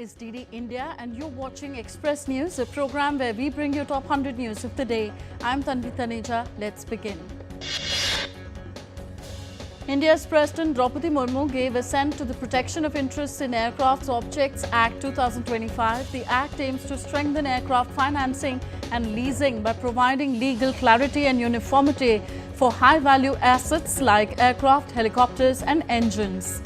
is DD India and you're watching Express News, a program where we bring you top 100 news of the day. I'm Tanvi Taneja. Let's begin. India's President Draupadi Murmu gave assent to the Protection of Interests in Aircraft Objects Act 2025. The act aims to strengthen aircraft financing and leasing by providing legal clarity and uniformity for high-value assets like aircraft, helicopters and engines.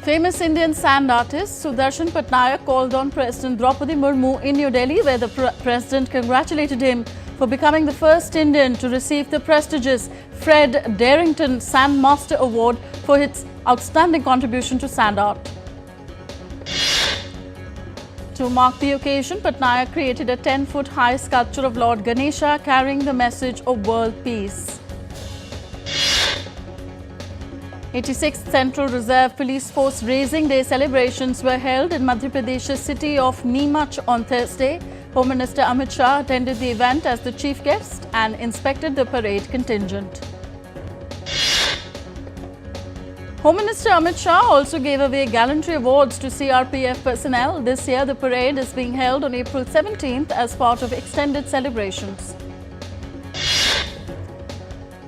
Famous Indian sand artist Doordarshan called on President Draupadi Murmu in New Delhi, where the President congratulated him for becoming the first Indian to receive the prestigious Fred Darrington Sand Master Award for its outstanding contribution to sand art. To mark the occasion, Patnaik created a 10-foot high sculpture of Lord Ganesha carrying the message of world peace. 86th Central Reserve Police Force Raising Day celebrations were held in Madhya Pradesh's city of Neemuch on Thursday. Home Minister Amit Shah attended the event as the chief guest and inspected the parade contingent. Home Minister Amit Shah also gave away gallantry awards to CRPF personnel. This year, the parade is being held on April 17th as part of extended celebrations.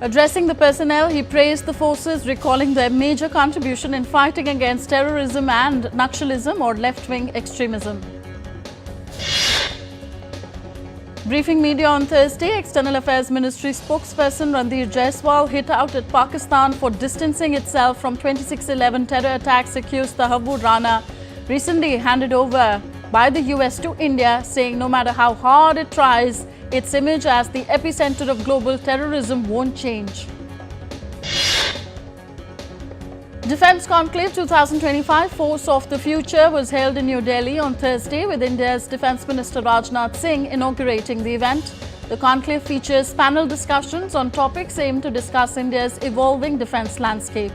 Addressing the personnel, he praised the forces, recalling their major contribution in fighting against terrorism and Naxalism or left-wing extremism. Briefing media on Thursday, External Affairs Ministry spokesperson Ranveer Jaiswal hit out at Pakistan for distancing itself from 26/11 terror attacks accused Tahabur Rana, recently handed over by the US to India, saying no matter how hard it tries, its image as the epicenter of global terrorism won't change. Defence Conclave 2025 Force of the Future was held in New Delhi on Thursday, with India's Defence Minister Rajnath Singh inaugurating the event. The conclave features panel discussions on topics aimed to discuss India's evolving defence landscape.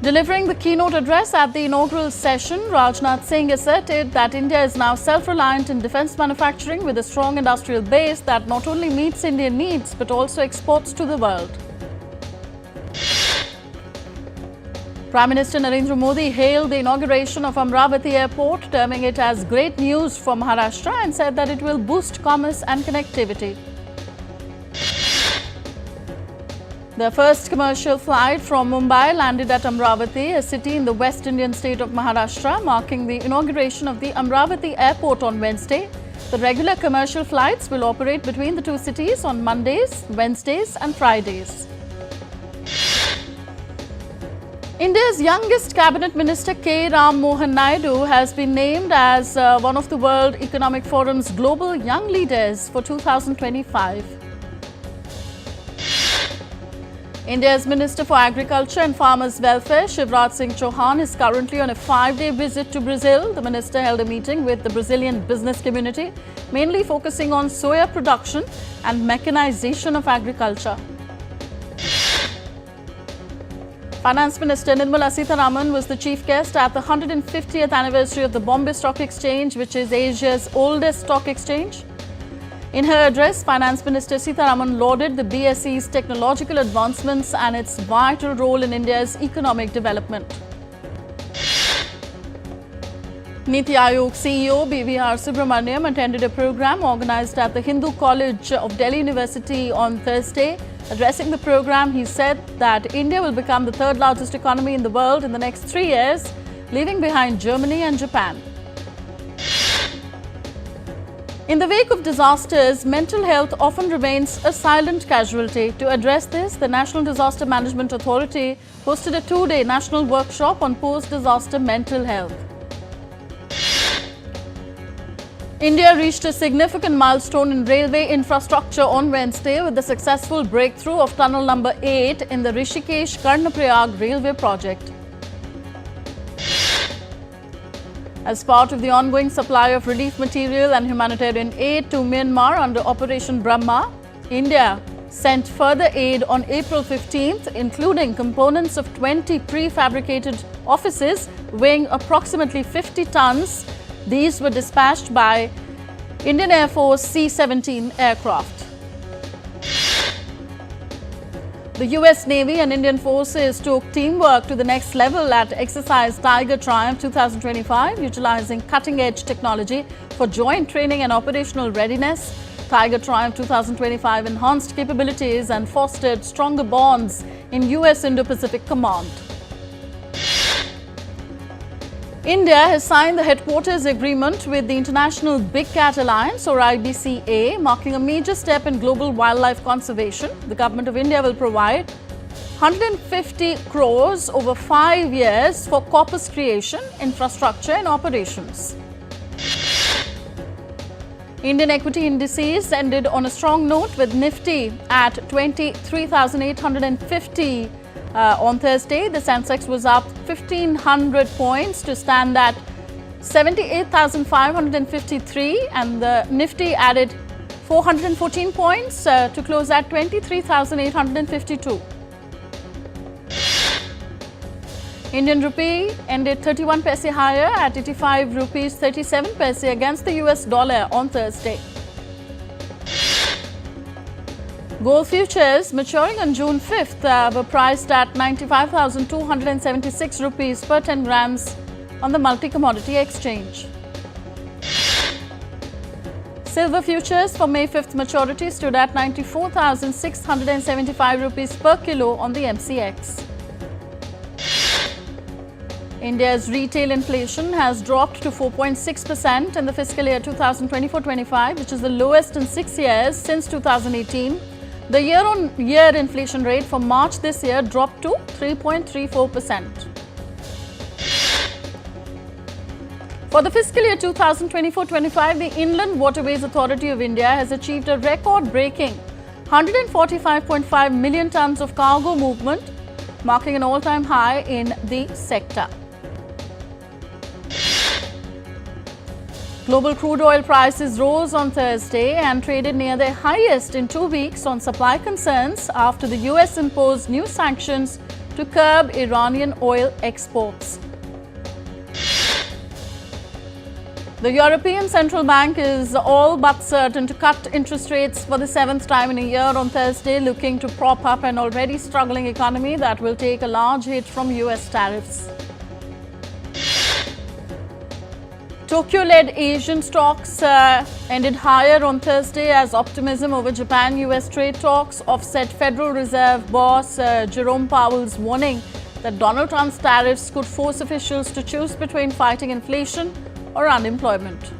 Delivering the keynote address at the inaugural session, Rajnath Singh asserted that India is now self-reliant in defence manufacturing with a strong industrial base that not only meets Indian needs but also exports to the world. Prime Minister Narendra Modi hailed the inauguration of Amravati Airport, terming it as great news for Maharashtra, and said that it will boost commerce and connectivity. The first commercial flight from Mumbai landed at Amravati, a city in the West Indian state of Maharashtra, marking the inauguration of the Amravati Airport on Wednesday. The regular commercial flights will operate between the two cities on Mondays, Wednesdays and Fridays. India's youngest cabinet minister K. Ram Mohan Naidu has been named as one of the World Economic Forum's Global Young Leaders for 2025. India's Minister for Agriculture and Farmers Welfare, Shivraj Singh Chauhan, is currently on a 5-day visit to Brazil. The minister held a meeting with the Brazilian business community, mainly focusing on soya production and mechanization of agriculture. Finance Minister Nirmala Sitharaman was the chief guest at the 150th anniversary of the Bombay Stock Exchange, which is Asia's oldest stock exchange. In her address, Finance Minister Sitharaman lauded the BSE's technological advancements and its vital role in India's economic development. Niti Aayog CEO BVR Subramaniam attended a program organized at the Hindu College of Delhi University on Thursday. Addressing the program, he said that India will become the third largest economy in the world in the next 3 years, leaving behind Germany and Japan. In the wake of disasters, mental health often remains a silent casualty. To address this, the National Disaster Management Authority hosted a 2-day national workshop on post-disaster mental health. India reached a significant milestone in railway infrastructure on Wednesday with the successful breakthrough of tunnel number 8 in the Rishikesh-Karnaprayag railway project. As part of the ongoing supply of relief material and humanitarian aid to Myanmar under Operation Brahma, India sent further aid on April 15th, including components of 20 prefabricated offices weighing approximately 50 tons. These were dispatched by Indian Air Force C-17 aircraft. The US Navy and Indian forces took teamwork to the next level at Exercise Tiger Triumph 2025, utilizing cutting-edge technology for joint training and operational readiness. Tiger Triumph 2025 enhanced capabilities and fostered stronger bonds in US Indo-Pacific Command. India has signed the headquarters agreement with the International Big Cat Alliance, or IBCA, marking a major step in global wildlife conservation. The Government of India will provide 150 crores over 5 years for corpus creation, infrastructure and operations. Indian equity indices ended on a strong note, with Nifty at 23,850 on Thursday. The Sensex was up 1,500 points to stand at 78,553, and the Nifty added 414 points to close at 23,852. Indian rupee ended 31 paise higher at 85 rupees 37 paise against the US dollar on Thursday. Gold futures maturing on June 5th were priced at 95,276 rupees per 10 grams on the multi-commodity exchange. Silver futures for May 5th maturity stood at 94,675 rupees per kilo on the MCX. India's retail inflation has dropped to 4.6% in the fiscal year 2024-25, which is the lowest in 6 years since 2018. The year-on-year inflation rate for March this year dropped to 3.34%. For the fiscal year 2024-25, the Inland Waterways Authority of India has achieved a record-breaking 145.5 million tons of cargo movement, marking an all-time high in the sector. Global crude oil prices rose on Thursday and traded near their highest in 2 weeks on supply concerns after the US imposed new sanctions to curb Iranian oil exports. The European Central Bank is all but certain to cut interest rates for the 7th time in a year on Thursday, looking to prop up an already struggling economy that will take a large hit from US tariffs. Tokyo-led Asian stocks ended higher on Thursday as optimism over Japan-US trade talks offset Federal Reserve boss Jerome Powell's warning that Donald Trump's tariffs could force officials to choose between fighting inflation or unemployment.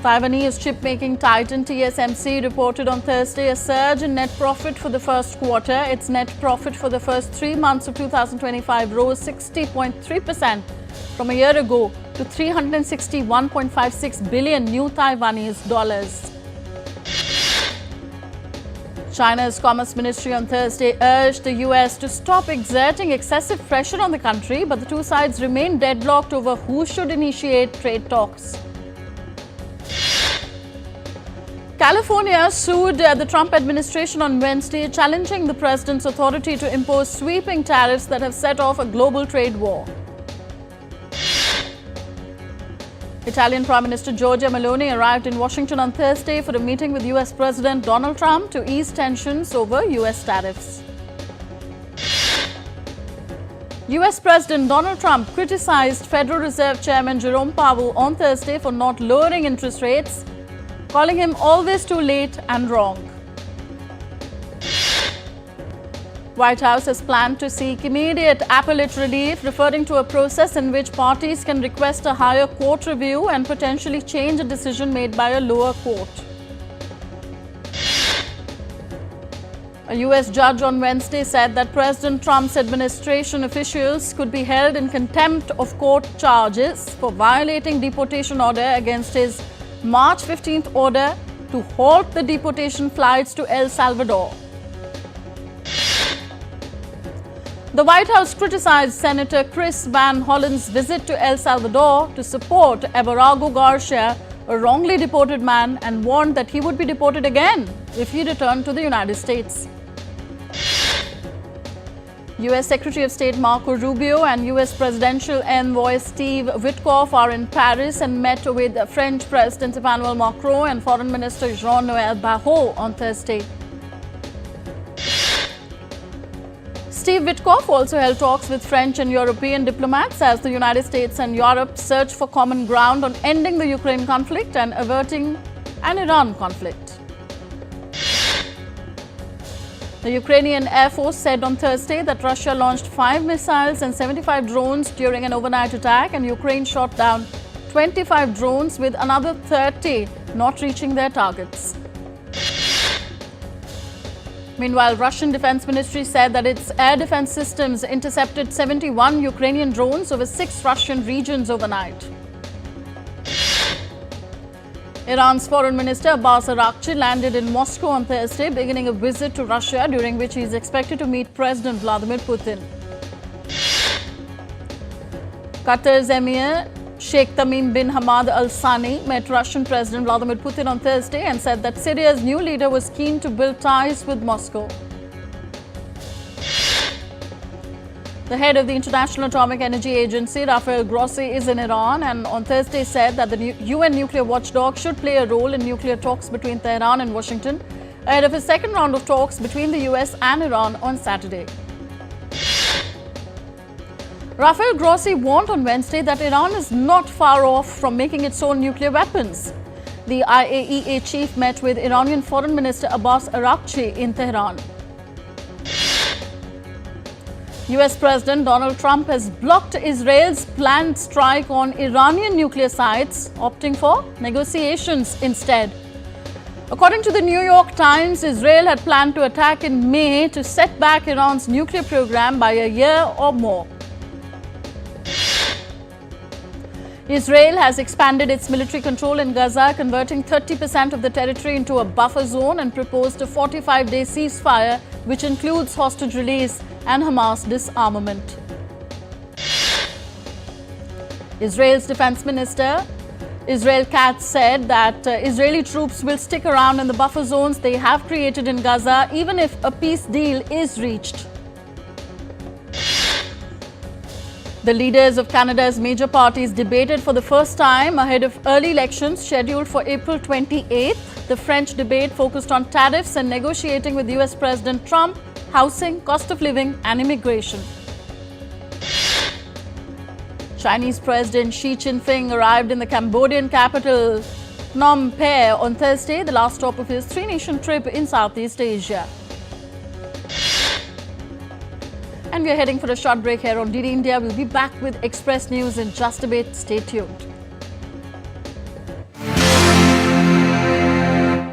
Taiwanese chip-making titan TSMC reported on Thursday a surge in net profit for the first quarter. Its net profit for the first 3 months of 2025 rose 60.3% from a year ago to 361.56 billion new Taiwanese dollars. China's Commerce Ministry on Thursday urged the US to stop exerting excessive pressure on the country, but the two sides remain deadlocked over who should initiate trade talks. California sued the Trump administration on Wednesday, challenging the president's authority to impose sweeping tariffs that have set off a global trade war. Italian Prime Minister Giorgia Meloni arrived in Washington on Thursday for a meeting with US President Donald Trump to ease tensions over US tariffs. US President Donald Trump criticized Federal Reserve Chairman Jerome Powell on Thursday for not lowering interest rates, calling him always too late and wrong. White House has planned to seek immediate appellate relief, referring to a process in which parties can request a higher court review and potentially change a decision made by a lower court. A US judge on Wednesday said that President Trump's administration officials could be held in contempt of court charges for violating deportation order against his March 15th order to halt the deportation flights to El Salvador. The White House criticized Senator Chris Van Hollen's visit to El Salvador to support Everardo Garcia, a wrongly deported man, and warned that he would be deported again if he returned to the United States. US Secretary of State Marco Rubio and US Presidential Envoy Steve Witkoff are in Paris and met with French President Emmanuel Macron and Foreign Minister Jean-Noël Barrot on Thursday. Steve Witkoff also held talks with French and European diplomats as the United States and Europe search for common ground on ending the Ukraine conflict and averting an Iran conflict. The Ukrainian Air Force said on Thursday that Russia launched 5 missiles and 75 drones during an overnight attack, and Ukraine shot down 25 drones, with another 30 not reaching their targets. Meanwhile, Russian Defense Ministry said that its air defense systems intercepted 71 Ukrainian drones over 6 Russian regions overnight. Iran's Foreign Minister Abbas Araghchi landed in Moscow on Thursday, beginning a visit to Russia during which he is expected to meet President Vladimir Putin. Qatar's Emir Sheikh Tamim bin Hamad Al Thani met Russian President Vladimir Putin on Thursday and said that Syria's new leader was keen to build ties with Moscow. The head of the International Atomic Energy Agency, Rafael Grossi, is in Iran and on Thursday said that the UN nuclear watchdog should play a role in nuclear talks between Tehran and Washington ahead of his second round of talks between the US and Iran on Saturday. Rafael Grossi warned on Wednesday that Iran is not far off from making its own nuclear weapons. The IAEA chief met with Iranian Foreign Minister Abbas Araghchi in Tehran. US President Donald Trump has blocked Israel's planned strike on Iranian nuclear sites, opting for negotiations instead. According to the New York Times, Israel had planned to attack in May to set back Iran's nuclear program by a year or more. Israel has expanded its military control in Gaza, converting 30% of the territory into a buffer zone, and proposed a 45-day ceasefire, which includes hostage release and Hamas disarmament. Israel's defense minister, Israel Katz, said that Israeli troops will stick around in the buffer zones they have created in Gaza, even if a peace deal is reached. The leaders of Canada's major parties debated for the first time ahead of early elections scheduled for April 28th. The French debate focused on tariffs and negotiating with US President Trump, housing, cost of living, and immigration. Chinese President Xi Jinping arrived in the Cambodian capital Phnom Penh on Thursday, the last stop of his 3-nation trip in Southeast Asia. And we are heading for a short break here on DD India. We'll be back with Express News in just a bit. Stay tuned.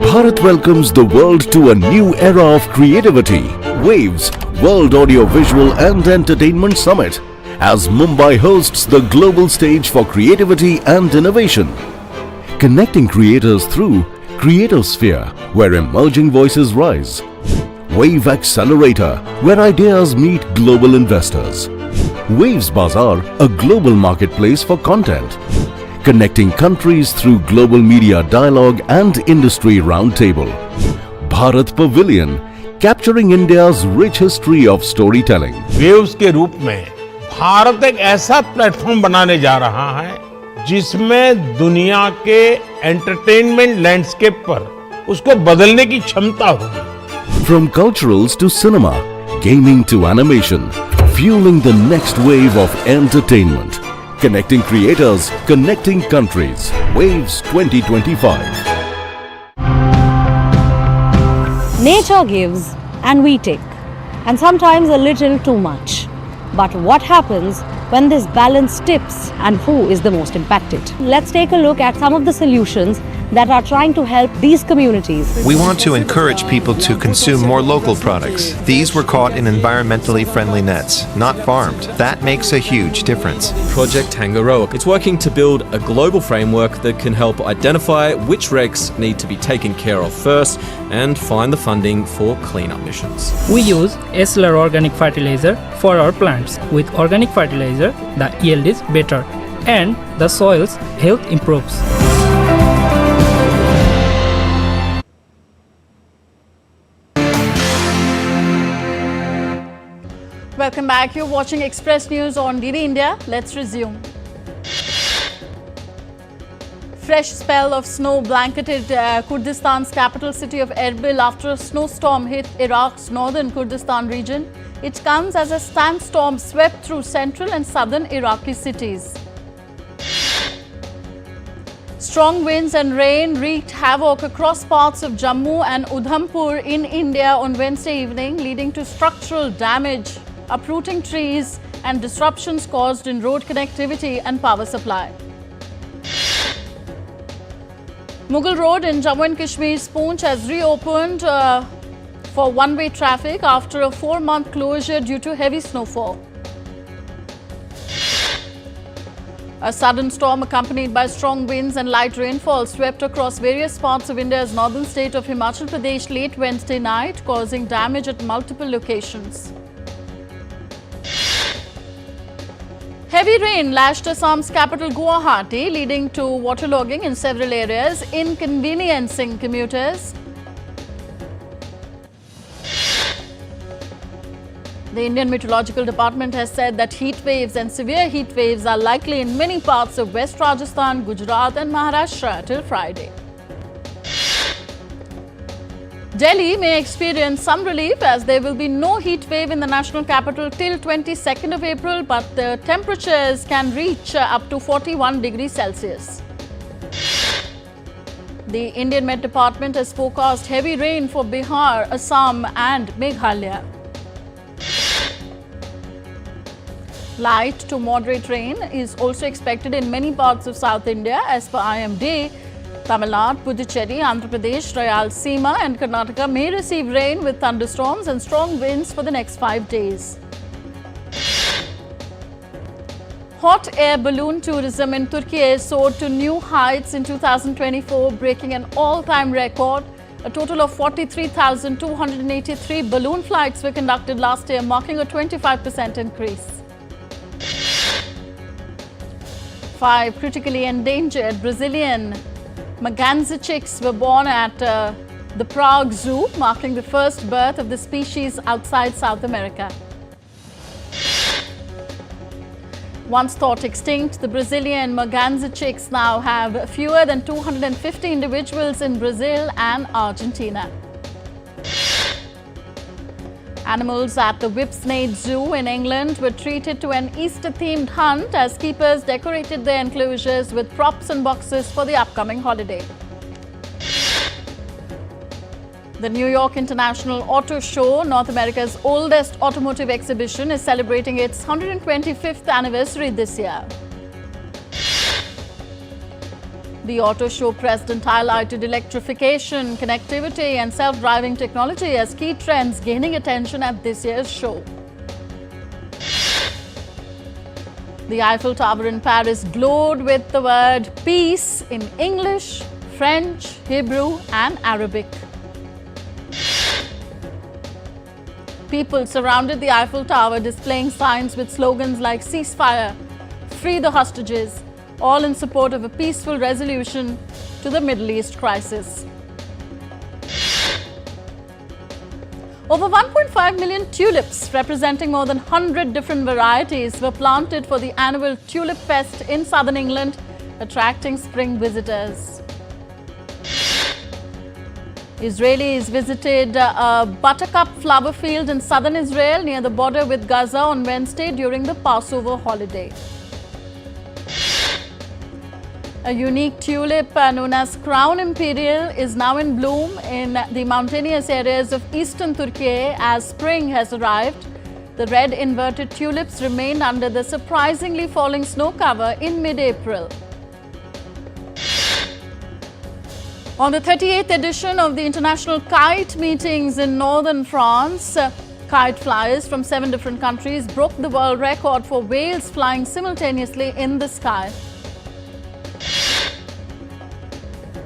Bharat welcomes the world to a new era of creativity. Waves World Audio Visual and Entertainment Summit, as Mumbai hosts the global stage for creativity and innovation. Connecting creators through Creatosphere, where emerging voices rise. Wave Accelerator, where ideas meet global investors. Waves Bazaar, a global marketplace for content. Connecting countries through global media dialogue and industry roundtable. Bharat Pavilion, capturing India's rich history of storytelling. Waves के रूप में भारत एक ऐसा platform बनाने जा रहा है जिसमें दुनिया के एंटरटेनमेंट लैंडस्केप पर उसको बदलने की क्षमता होगी. From culturals to cinema, gaming to animation, fueling the next wave of entertainment. Connecting creators, connecting countries. Waves 2025. Nature gives and we take, and sometimes a little too much. But what happens when this balance tips, and who is the most impacted? Let's take a look at some of the solutions that are trying to help these communities. We want to encourage people to consume more local products. These were caught in environmentally friendly nets, not farmed. That makes a huge difference. Project Tangaroa. It's working to build a global framework that can help identify which wrecks need to be taken care of first and find the funding for cleanup missions. We use SLR organic fertilizer for our plants. With organic fertilizer, the yield is better and the soil's health improves. Welcome back. You're watching Express News on DD India. Let's resume. Fresh spell of snow blanketed Kurdistan's capital city of Erbil after a snowstorm hit Iraq's northern Kurdistan region. It comes as a sandstorm swept through central and southern Iraqi cities. Strong winds and rain wreaked havoc across parts of Jammu and Udhampur in India on Wednesday evening, leading to structural damage, uprooting trees, and disruptions caused in road connectivity and power supply. Mughal Road in Jammu and Kashmir's Poonch has reopened for one-way traffic after a 4-month closure due to heavy snowfall. A sudden storm accompanied by strong winds and light rainfall swept across various parts of India's northern state of Himachal Pradesh late Wednesday night, causing damage at multiple locations. Heavy rain lashed Assam's capital Guwahati, leading to waterlogging in several areas, inconveniencing commuters. The Indian Meteorological Department has said that heat waves and severe heat waves are likely in many parts of West Rajasthan, Gujarat and Maharashtra till Friday. Delhi may experience some relief as there will be no heat wave in the national capital till 22nd of April, but the temperatures can reach up to 41 degrees Celsius. The Indian Met Department has forecast heavy rain for Bihar, Assam and Meghalaya. Light to moderate rain is also expected in many parts of South India as per IMD. Tamil Nadu, Puducherry, Andhra Pradesh, Rayalaseema and Karnataka may receive rain with thunderstorms and strong winds for the next 5 days. Hot air balloon tourism in Turkey soared to new heights in 2024, breaking an all-time record. A total of 43,283 balloon flights were conducted last year, marking a 25% increase. 5 critically endangered Brazilian merganser chicks were born at the Prague Zoo, marking the first birth of the species outside South America. Once thought extinct, the Brazilian merganser chicks now have fewer than 250 individuals in Brazil and Argentina. Animals at the Whipsnade Zoo in England were treated to an Easter-themed hunt as keepers decorated their enclosures with props and boxes for the upcoming holiday. The New York International Auto Show, North America's oldest automotive exhibition, is celebrating its 125th anniversary this year. The auto show president highlighted electrification, connectivity and self-driving technology as key trends gaining attention at this year's show. The Eiffel Tower in Paris glowed with the word peace in English, French, Hebrew and Arabic. People surrounded the Eiffel Tower displaying signs with slogans like ceasefire, free the hostages, all in support of a peaceful resolution to the Middle East crisis. Over 1.5 million tulips, representing more than 100 different varieties, were planted for the annual Tulip Fest in southern England, attracting spring visitors. Israelis visited a buttercup flower field in southern Israel near the border with Gaza on Wednesday during the Passover holiday. A unique tulip known as Crown Imperial is now in bloom in the mountainous areas of eastern Turkey as spring has arrived. The red inverted tulips remained under the surprisingly falling snow cover in mid-April. On the 38th edition of the International Kite Meetings in northern France, kite flyers from 7 different countries broke the world record for whales flying simultaneously in the sky.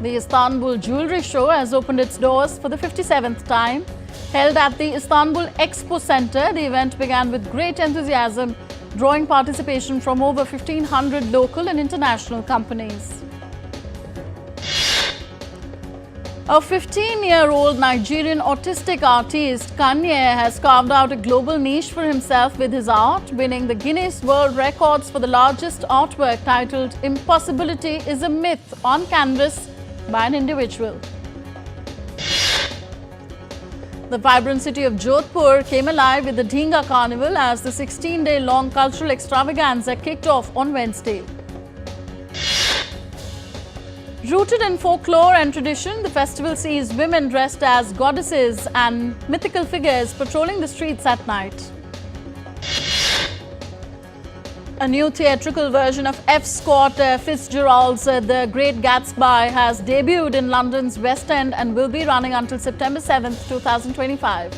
The Istanbul Jewelry Show has opened its doors for the 57th time. Held at the Istanbul Expo Center, the event began with great enthusiasm, drawing participation from over 1,500 local and international companies. A 15-year-old Nigerian autistic artist, Kanye, has carved out a global niche for himself with his art, winning the Guinness World Records for the largest artwork titled "Impossibility is a Myth" on canvas by an individual. The vibrant city of Jodhpur came alive with the Dhinga Carnival as the 16-day-long cultural extravaganza kicked off on Wednesday. Rooted in folklore and tradition, the festival sees women dressed as goddesses and mythical figures patrolling the streets at night. A new theatrical version of F. Scott Fitzgerald's The Great Gatsby has debuted in London's West End and will be running until September 7, 2025.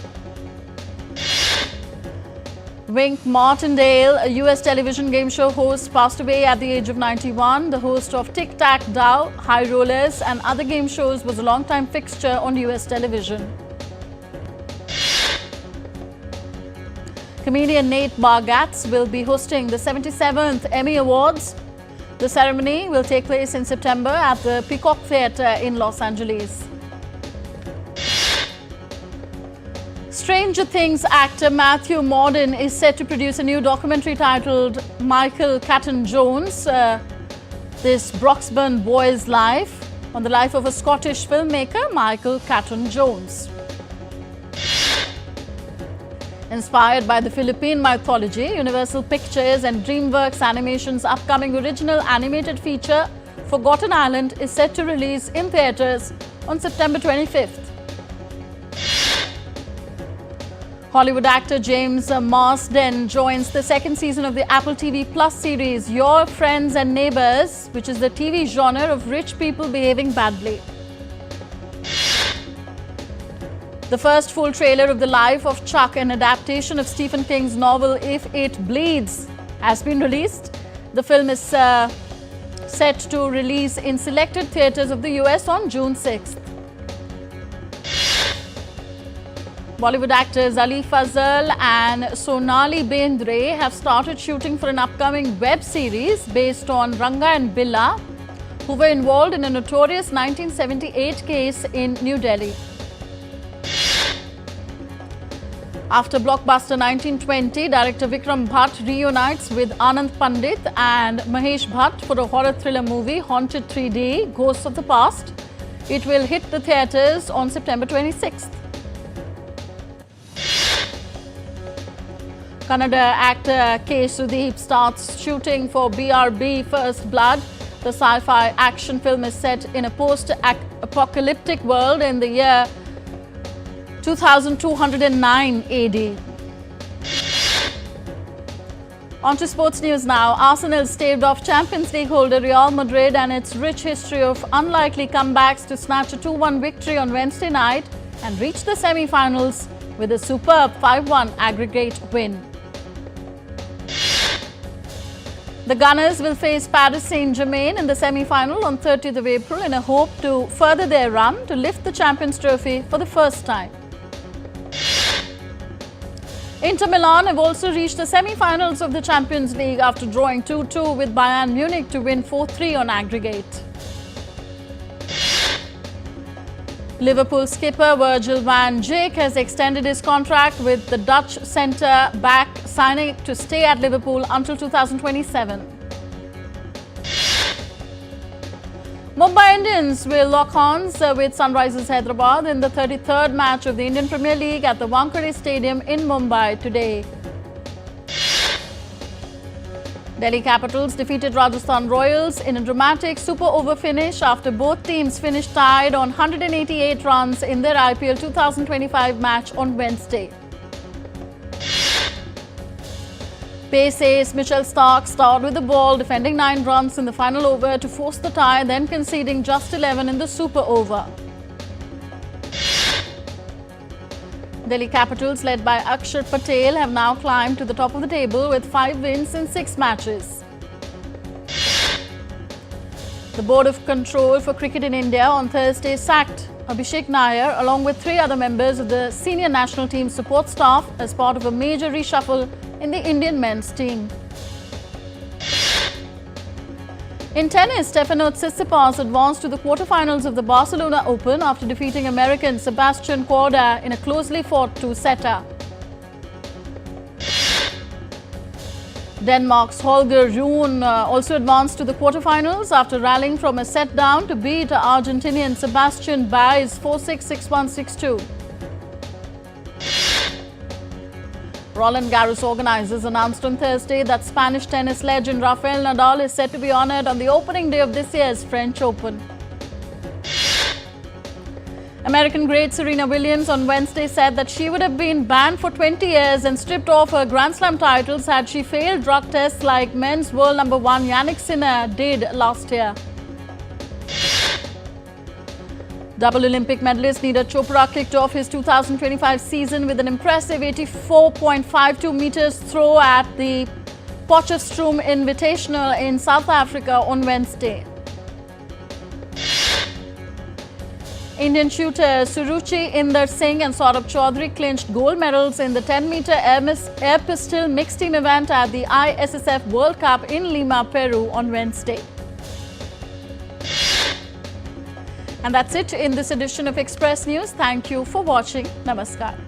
Wink Martindale, a US television game show host, passed away at the age of 91. The host of Tic Tac Dow, High Rollers and other game shows was a long-time fixture on US television. Comedian Nate Bargatze will be hosting the 77th Emmy Awards. The ceremony will take place in September at the Peacock Theatre in Los Angeles. Stranger Things actor Matthew Modine is set to produce a new documentary titled Michael Caton Jones, This Broxburn Boy's Life, on the life of a Scottish filmmaker, Michael Caton Jones. Inspired by the Philippine mythology, Universal Pictures and DreamWorks Animation's upcoming original animated feature, Forgotten Island, is set to release in theatres on September 25th. Hollywood actor James Marsden joins the second season of the Apple TV Plus series Your Friends and Neighbors, which is the TV genre of rich people behaving badly. The first full trailer of the life of Chuck, an adaptation of Stephen King's novel If It Bleeds, has been released. The film is set to release in selected theatres of the US on June 6th. Bollywood actors Ali Fazal and Sonali Bendre have started shooting for an upcoming web series based on Ranga and Billa, who were involved in a notorious 1978 case in New Delhi. After blockbuster 1920, director Vikram Bhatt reunites with Anand Pandit and Mahesh Bhatt for a horror thriller movie, Haunted 3D, Ghosts of the Past. It will hit the theatres on September 26th. Kannada actor K. Sudeep starts shooting for BRB First Blood. The sci-fi action film is set in a post-apocalyptic world in the year 2209 AD. On to sports news now. Arsenal staved off Champions League holder Real Madrid and its rich history of unlikely comebacks to snatch a 2-1 victory on Wednesday night and reach the semi-finals with a superb 5-1 aggregate win. The Gunners will face Paris Saint-Germain in the semi-final on 30th of April in a hope to further their run to lift the Champions Trophy for the first time. Inter Milan have also reached the semi-finals of the Champions League after drawing 2-2 with Bayern Munich to win 4-3 on aggregate. Liverpool skipper Virgil van Dijk has extended his contract with the Dutch centre-back, signing to stay at Liverpool until 2027. Mumbai Indians will lock horns with Sunrisers Hyderabad in the 33rd match of the Indian Premier League at the Wankhede Stadium in Mumbai today. Delhi Capitals defeated Rajasthan Royals in a dramatic super over finish after both teams finished tied on 188 runs in their IPL 2025 match on Wednesday. Pace ace Mitchell Starc starred with the ball, defending 9 runs in the final over to force the tie, then conceding just 11 in the super over. Delhi Capitals, led by Akshar Patel, have now climbed to the top of the table with 5 wins in 6 matches. The Board of Control for Cricket in India on Thursday sacked Abhishek Nair along with 3 other members of the senior national team support staff as part of a major reshuffle in the Indian men's team. In tennis, Stefanos Tsitsipas advanced to the quarterfinals of the Barcelona Open after defeating American Sebastian Korda in a closely fought 2-setter. Denmark's Holger Rune also advanced to the quarterfinals after rallying from a set down to beat Argentinian Sebastian Baez 4-6, 6-1, 6-2. Roland Garros organizers announced on Thursday that Spanish tennis legend Rafael Nadal is set to be honored on the opening day of this year's French Open. American great Serena Williams on Wednesday said that she would have been banned for 20 years and stripped of her Grand Slam titles had she failed drug tests like men's world number 1 Yannick Sinner did last year. Double Olympic medalist Neeraj Chopra kicked off his 2025 season with an impressive 84.52 meters throw at the Potchefstroom Invitational in South Africa on Wednesday. Indian shooters Suruchi Inder Singh and Saurabh Chaudhary clinched gold medals in the 10-meter air pistol mixed team event at the ISSF World Cup in Lima, Peru on Wednesday. And that's it in this edition of Express News. Thank you for watching. Namaskar.